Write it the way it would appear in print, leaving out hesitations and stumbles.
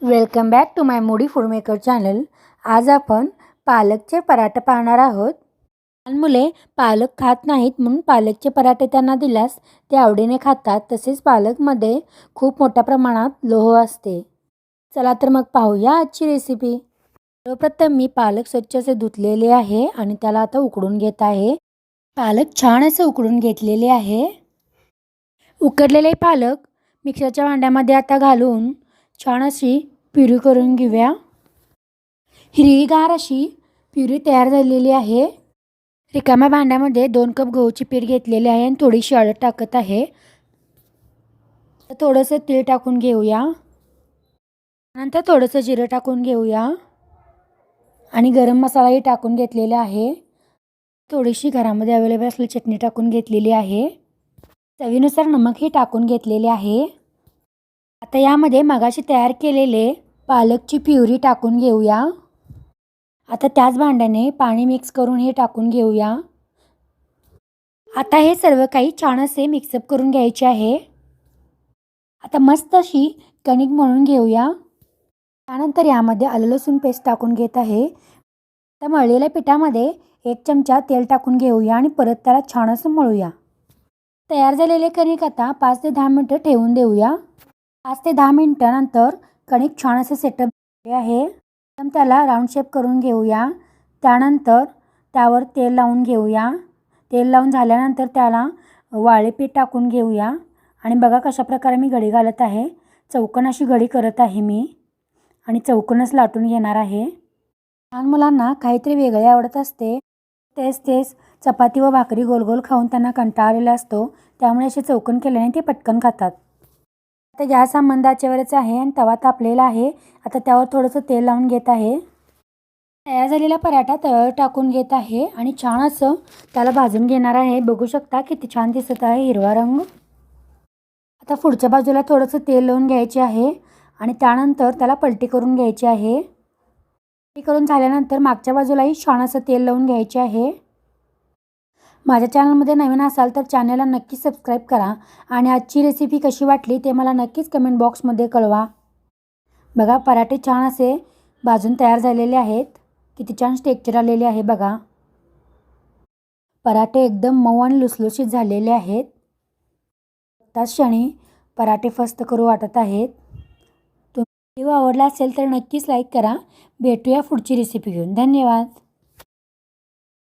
Welcome back to my Modi food maker channel. आज आपण पालकचे पराठे पाहणार आहोत. लहान मुले पालक खात नाहीत म्हणून पालकचे पराठे त्यांना दिल्यास ते आवडीने खातात. तसेच पालकमध्ये खूप मोठ्या प्रमाणात लोह असते. चला तर मग पाहूया आजची रेसिपी. सर्वप्रथम मी पालक स्वच्छ असे धुतलेले आहे आणि त्याला आता उकडून घेत आहे. पालक छान असे उकडून घेतलेले आहे. उकडलेले पालक मिक्सरच्या भांड्यामध्ये आता घालून छान अशी प्युरी करून घेऊया. हिरवीगार अशी प्युरी तयार झालेली आहे. रिकाम्या भांड्यामध्ये 2 कप गहूची पीठ घेतलेले आहे आणि थोडीशी हळद टाकत आहे. थोडंसं तेल टाकून घेऊया. नंतर थोडंसं जिरं टाकून घेऊया आणि गरम मसालाही टाकून घेतलेला आहे. थोडीशी घरामध्ये अवेलेबल असलेली चटणी टाकून घेतलेली आहे. चवीनुसार नमकही टाकून घेतलेले आहे. आता यामध्ये मगाशी तयार केलेले पालकची प्युरी टाकून घेऊया. आता त्याच भांड्याने पाणी मिक्स करून हे टाकून घेऊया. आता हे सर्व काही छान असे मिक्सअप करून घ्यायचे आहे. आता मस्त अशी कणिक मळून घेऊया. त्यानंतर यामध्ये आलं लसूण पेस्ट टाकून घेत आहे. आता मळलेल्या पिठामध्ये 1 चमचा तेल टाकून घेऊया आणि परत त्याला छान असं मळूया. तयार झालेले कणिक आता 5 ते 10 मिनिटं ठेवून देऊया. 5 ते 10 मिनिटानंतर कणिक छान असे सेटअप झाले आहे. त्याला राऊंड शेप करून घेऊया. त्यानंतर त्यावर तेल लावून घेऊया. तेल लावून झाल्यानंतर त्याला वाळले पीठ टाकून घेऊया आणि बघा कशा प्रकारे मी घडी घालत आहे. चौकोन अशी घडी करत आहे मी आणि चौकोनच लाटून घेणार आहे. लहान मुलांना काहीतरी वेगळे आवडत असते. तेच चपाती व भाकरी गोल गोल खाऊन त्यांना कंटाळा आलेला असतो. त्यामुळे असे चौकोन केल्याने ते पटकन खातात. आता गॅस हा मंद आचेवरच आहे आणि तवा तापलेला आहे. आता त्यावर थोडंसं तेल लावून घेत आहे. तयार झालेला पराठा तव्यावर टाकून घेत आहे आणि छान असं त्याला भाजून घेणार आहे. बघू शकता किती छान दिसत आहे हिरवा रंग. आता पुढच्या बाजूला थोडंसं तेल लावून घ्यायचे आहे आणि त्यानंतर त्याला पलटी करून घ्यायची आहे. पलटी करून झाल्यानंतर मागच्या बाजूलाही छान असं तेल लावून घ्यायचे आहे. माझ्या चॅनलमध्ये नवीन असाल तर चॅनलला नक्की सबस्क्राईब करा आणि आजची रेसिपी कशी वाटली ते मला नक्कीच कमेंट बॉक्समध्ये कळवा. बघा पराठे छान असे भाजून तयार झालेले आहेत. किती छान टेक्स्चर आलेले आहे बघा. पराठे एकदम मऊ आणि लुसलुशीत झालेले आहेत. त्याच क्षणी पराठे फस्त करू वाटत आहेत. तुम्हाला व्हिडिओ आवडला असेल तर नक्कीच लाईक करा. भेटूया पुढची रेसिपी घेऊन. धन्यवाद.